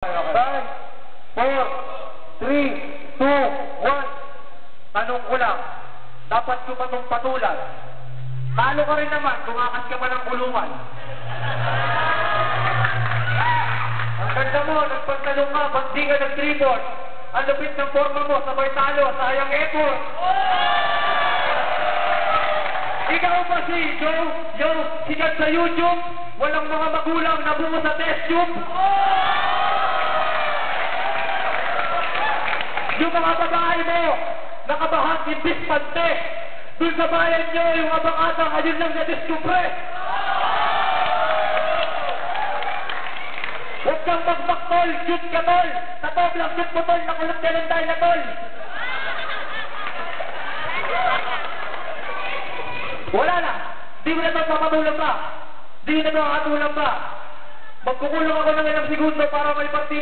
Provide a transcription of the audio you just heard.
5, 4, 3, 2, 1. Tanong ko lang, dapat ko ba itong patulan? Talo ka rin naman, tumakas ka pa ng kulungan. Ang ganda mo, nagpagtanong ka, ba't di ka nag-3-4? Ang lupit ng forma mo, sabay talo, sayang effort. Ikaw ba si Joe, sikat sa YouTube, walang mga magulang na bungo sa test tube? Yung mga babae mo, nakabahag imbis pante, dun sa bayan nyo, yung abang-ata, ayun lang na-discover. Huwag kang magbaktol, shoot ka tol, sa toblang shoot mo tol, nakulot ka lang tayo na tol. Wala na, di mo na ito papatulang pa, di mo na ito kakatulang pa. Magkukulong ako ng ilang segundo para may party.